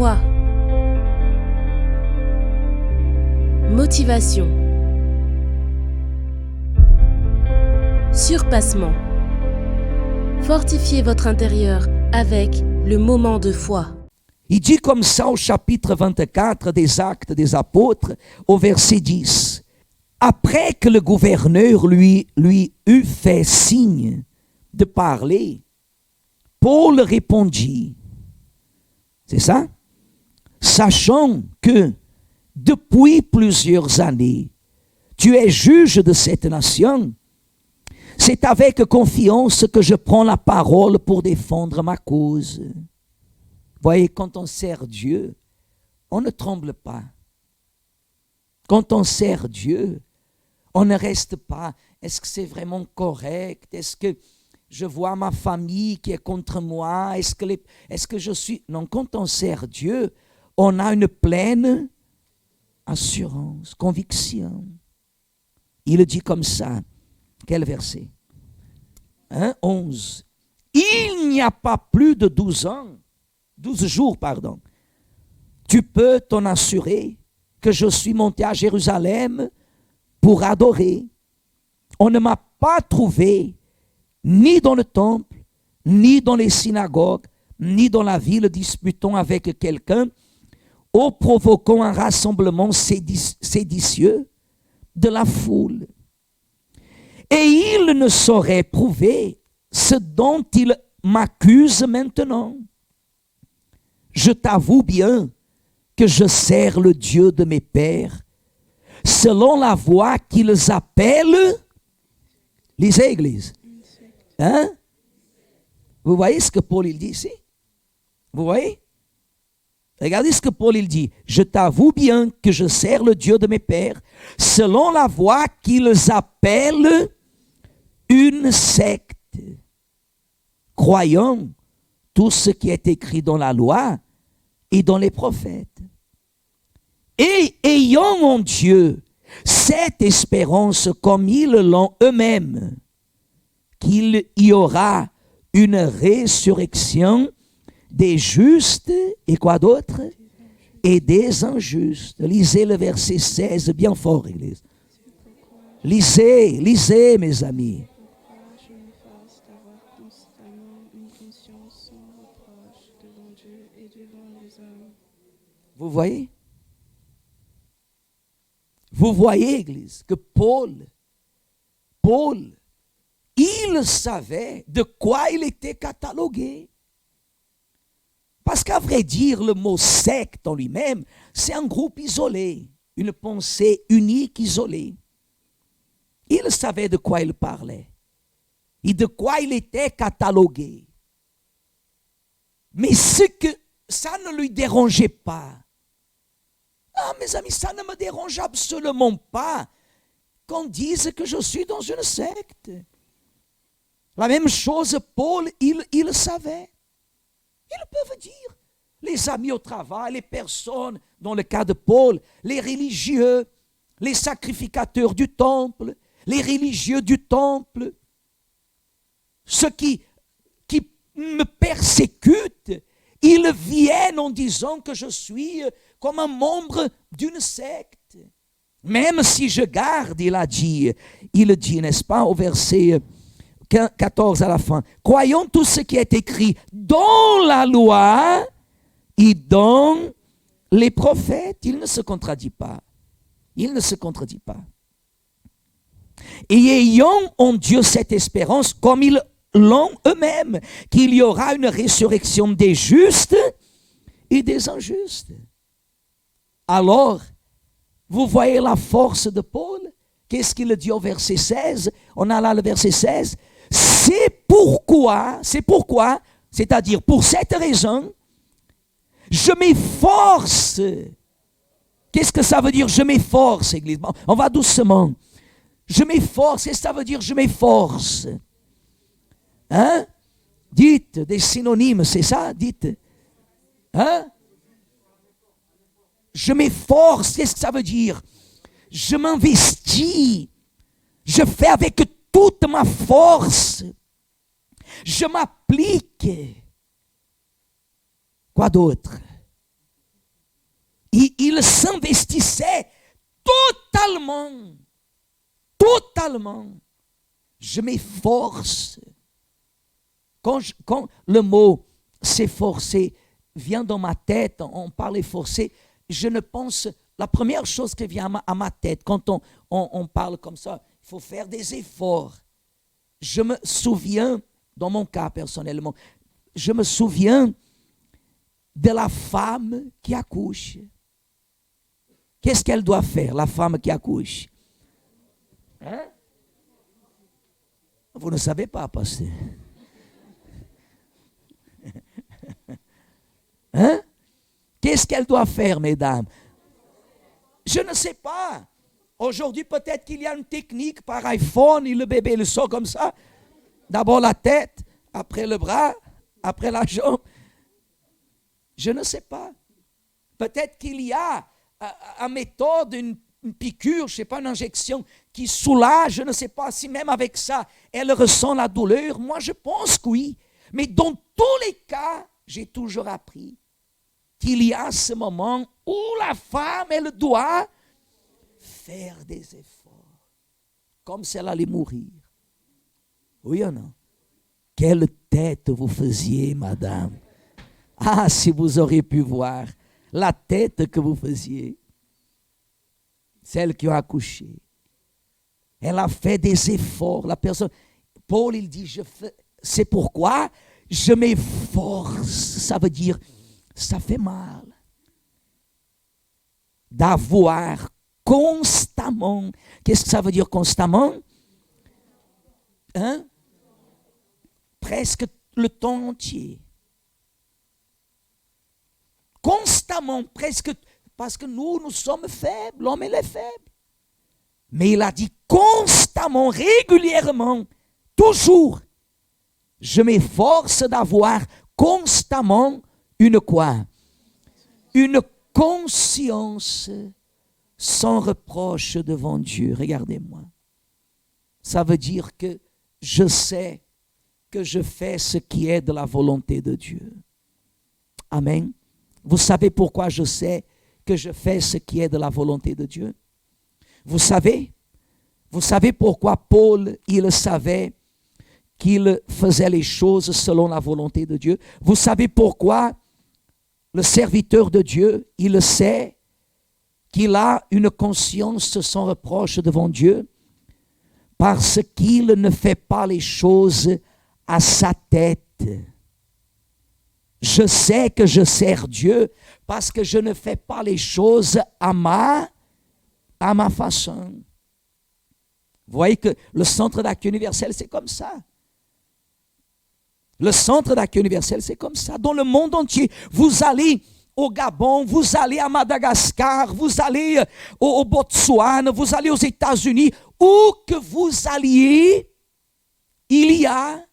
Foi. Motivation. Surpassement. Fortifiez votre intérieur avec le moment de foi. Il dit comme ça au chapitre 24 des Actes des Apôtres, au verset 10. Après que le gouverneur lui eut fait signe de parler, Paul répondit, c'est ça? Sachant que depuis plusieurs années, tu es juge de cette nation, c'est avec confiance que je prends la parole pour défendre ma cause. Voyez, quand on sert Dieu, on ne tremble pas. Quand on sert Dieu, on ne reste pas. Est-ce que c'est vraiment correct? Est-ce que je vois ma famille qui est contre moi? Est-ce que je suis... Non, quand on sert Dieu, on a une pleine assurance, conviction. Il dit comme ça. Quel verset? 11. Il n'y a pas plus de 12 jours, tu peux t'en assurer que je suis monté à Jérusalem pour adorer. On ne m'a pas trouvé ni dans le temple, ni dans les synagogues, ni dans la ville disputant avec quelqu'un ou provoquant un rassemblement séditieux de la foule. Et il ne saurait prouver ce dont il m'accuse maintenant. Je t'avoue bien que je sers le Dieu de mes pères, selon la voie qu'ils appellent, lisez Église, hein? Vous voyez ce que Paul il dit ici? Vous voyez? Regardez ce que Paul il dit. Je t'avoue bien que je sers le Dieu de mes pères, selon la voie qu'ils appellent une secte, croyant tout ce qui est écrit dans la loi et dans les prophètes. Et ayant en Dieu cette espérance comme ils l'ont eux-mêmes, qu'il y aura une résurrection des justes et quoi d'autre? Et des injustes. Lisez le verset 16 bien fort, Église. Lisez mes amis. Vous voyez? Vous voyez, Église, que Paul, il savait de quoi il était catalogué. Parce qu'à vrai dire, le mot secte en lui-même, c'est un groupe isolé, une pensée unique isolée. Il savait de quoi il parlait et de quoi il était catalogué. Mais ce que ça ne lui dérangeait pas. Ah, mes amis, ça ne me dérange absolument pas qu'on dise que je suis dans une secte. La même chose, Paul, il savait. Ils peuvent dire, les amis au travail, les personnes, dans le cas de Paul, les religieux, les sacrificateurs du temple, les religieux du temple, ceux qui me persécutent, ils viennent en disant que je suis comme un membre d'une secte. Même si je garde, il dit, n'est-ce pas, au verset 14 à la fin, croyons tout ce qui est écrit dans la loi et dans les prophètes. Il ne se contredit pas. Il ne se contredit pas. Et ayant en Dieu cette espérance, comme ils l'ont eux-mêmes, qu'il y aura une résurrection des justes et des injustes. Alors, vous voyez la force de Paul? Qu'est-ce qu'il dit au verset 16? On a là le verset 16. C'est pourquoi, c'est-à-dire pour cette raison, je m'efforce. Qu'est-ce que ça veut dire, je m'efforce, Église? On va doucement. Je m'efforce, qu'est-ce que ça veut dire, je m'efforce? Hein? Dites des synonymes, c'est ça? Dites. Hein? Je m'efforce, qu'est-ce que ça veut dire? Je m'investis. Je fais avec toute ma force. Je m'applique. Quoi d'autre? totalement, je m'efforce. Quand le mot s'efforcer vient dans ma tête, on parle efforcer, je ne pense, la première chose qui vient à ma tête, quand on parle comme ça, il faut faire des efforts. Je me souviens, dans mon cas personnellement, je me souviens de la femme qui accouche. Qu'est-ce qu'elle doit faire, la femme qui accouche? Hein? Vous ne savez pas, pasteur. Hein? Qu'est-ce qu'elle doit faire, mesdames? Je ne sais pas. Aujourd'hui, peut-être qu'il y a une technique par iPhone et le bébé le sort comme ça. D'abord la tête, après le bras, après la jambe. Je ne sais pas. Peut-être qu'il y a une méthode, une piqûre, je ne sais pas, une injection qui soulage. Je ne sais pas si même avec ça, elle ressent la douleur. Moi, je pense que oui. Mais dans tous les cas, j'ai toujours appris qu'il y a ce moment où la femme, elle doit faire des efforts, comme si elle allait mourir. Oui ou non? Quelle tête vous faisiez, madame? Ah, si vous auriez pu voir la tête que vous faisiez, celle qui a accouché. Elle a fait des efforts. La personne, Paul, il dit, c'est pourquoi je m'efforce. Ça veut dire, ça fait mal d'avoir constamment. Qu'est-ce que ça veut dire constamment? Hein? Presque le temps entier. Constamment, presque, parce que nous sommes faibles, l'homme il est faible. Mais il a dit constamment, régulièrement, toujours. Je m'efforce d'avoir constamment une quoi? Une conscience sans reproche devant Dieu. Regardez-moi. Ça veut dire que je sais que je fais ce qui est de la volonté de Dieu. Amen. Vous savez pourquoi je sais que je fais ce qui est de la volonté de Dieu? Vous savez pourquoi Paul, il savait qu'il faisait les choses selon la volonté de Dieu? Vous savez pourquoi le serviteur de Dieu, il sait qu'il a une conscience sans reproche devant Dieu? Parce qu'il ne fait pas les choses à sa tête. Je sais que je sers Dieu parce que je ne fais pas les choses à ma façon. Vous voyez que le centre d'accueil universel, c'est comme ça. Le centre d'accueil universel, c'est comme ça. Dans le monde entier, vous allez au Gabon, vous allez à Madagascar, vous allez au Botswana, vous allez aux États-Unis, où que vous alliez, il y a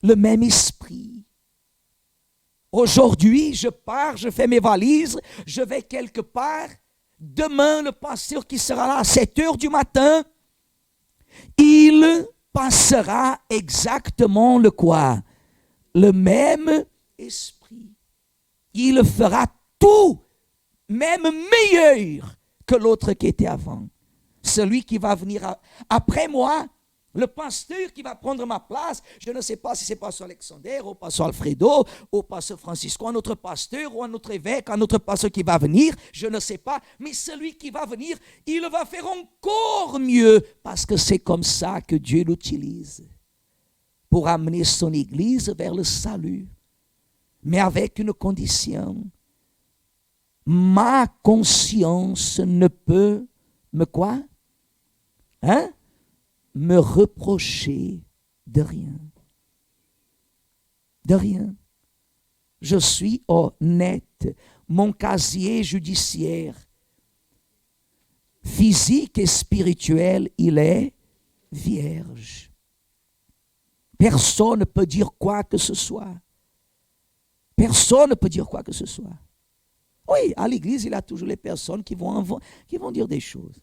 le même esprit. Aujourd'hui, je pars, je fais mes valises, je vais quelque part. Demain, le pasteur qui sera là à 7 heures du matin, il passera exactement le quoi? Le même esprit. Il fera tout, même meilleur que l'autre qui était avant. Celui qui va venir après moi, le pasteur qui va prendre ma place, je ne sais pas si c'est pasteur Alexander, ou pasteur Alfredo, ou pasteur Francisco, un autre pasteur, ou un autre évêque, un autre pasteur qui va venir, je ne sais pas, mais celui qui va venir, il va faire encore mieux, parce que c'est comme ça que Dieu l'utilise, pour amener son Église vers le salut, mais avec une condition. Ma conscience ne peut me quoi? Hein? Me reprocher de rien. De rien. Je suis honnête. Mon casier judiciaire, physique et spirituel, il est vierge. Personne ne peut dire quoi que ce soit. Personne ne peut dire quoi que ce soit. Oui, à l'église, il y a toujours les personnes qui vont dire des choses.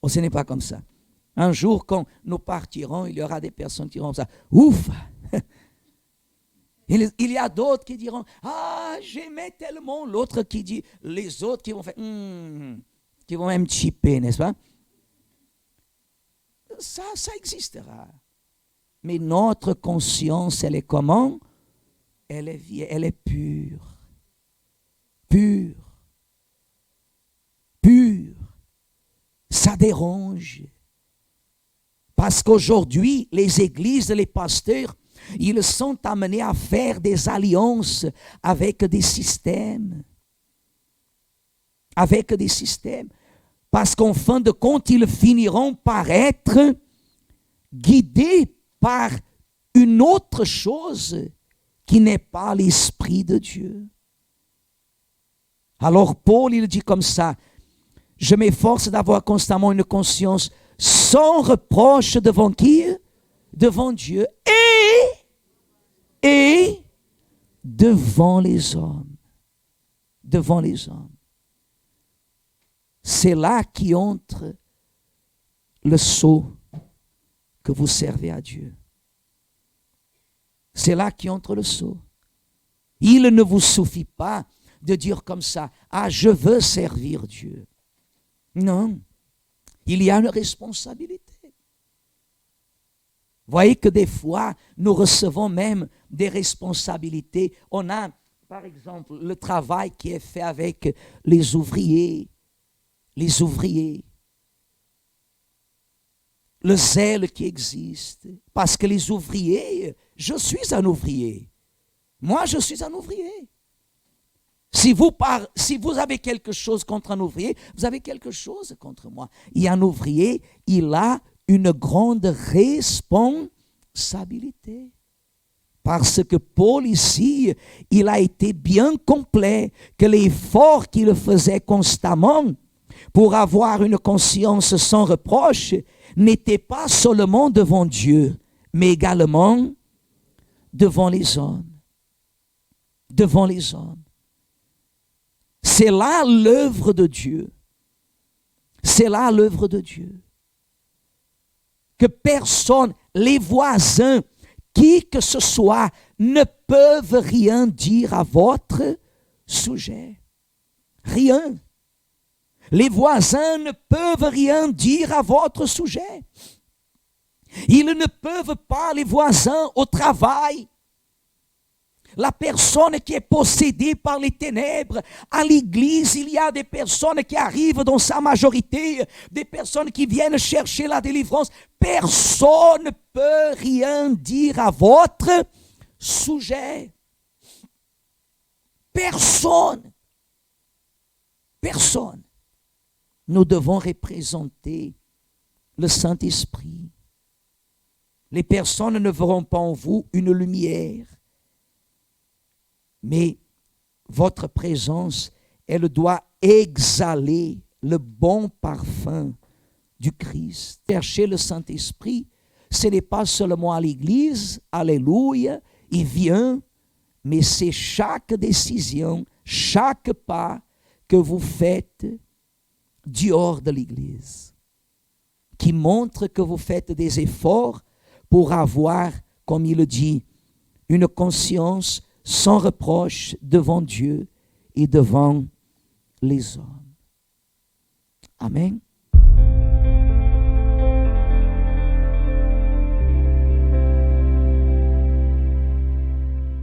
Oh, ce n'est pas comme ça. Un jour, quand nous partirons, il y aura des personnes qui diront ça. Ouf! Il y a d'autres qui diront, ah, j'aimais tellement. L'autre qui dit, les autres qui vont faire, qui vont même chipper, n'est-ce pas? Ça existera. Mais notre conscience, elle est comment? Elle est pure. Pure. Pure. Ça dérange. Parce qu'aujourd'hui, les églises, les pasteurs, ils sont amenés à faire des alliances avec des systèmes. Avec des systèmes. Parce qu'en fin de compte, ils finiront par être guidés par une autre chose qui n'est pas l'Esprit de Dieu. Alors Paul, il dit comme ça, je m'efforce d'avoir constamment une conscience sans reproche devant qui? Devant Dieu et devant les hommes. Devant les hommes. C'est là qu'entre le sceau que vous servez à Dieu. C'est là qu'entre le sceau. Il ne vous suffit pas de dire comme ça, ah, je veux servir Dieu. Non, il y a une responsabilité. Voyez que des fois, nous recevons même des responsabilités. On a, par exemple, le travail qui est fait avec les ouvriers. Les ouvriers. Le zèle qui existe. Parce que les ouvriers, je suis un ouvrier. Moi, je suis un ouvrier. Si vous avez quelque chose contre un ouvrier, vous avez quelque chose contre moi. Et un ouvrier, il a une grande responsabilité. Parce que Paul ici, il a été bien complet, que l'effort qu'il faisait constamment pour avoir une conscience sans reproche n'était pas seulement devant Dieu, mais également devant les hommes. Devant les hommes. C'est là l'œuvre de Dieu. C'est là l'œuvre de Dieu. Que personne, les voisins, qui que ce soit, ne peuvent rien dire à votre sujet. Rien. Les voisins ne peuvent rien dire à votre sujet. Ils ne peuvent pas, les voisins, au travail. La personne qui est possédée par les ténèbres, à l'église, il y a des personnes qui arrivent dans sa majorité, des personnes qui viennent chercher la délivrance. Personne ne peut rien dire à votre sujet. Personne. Personne. Nous devons représenter le Saint-Esprit. Les personnes ne verront pas en vous une lumière, mais votre présence, elle doit exhaler le bon parfum du Christ. Chercher le Saint-Esprit, ce n'est pas seulement à l'église, alléluia, il vient, mais c'est chaque décision, chaque pas que vous faites dehors de l'église, qui montre que vous faites des efforts pour avoir, comme il le dit, une conscience sans reproche devant Dieu et devant les hommes. Amen.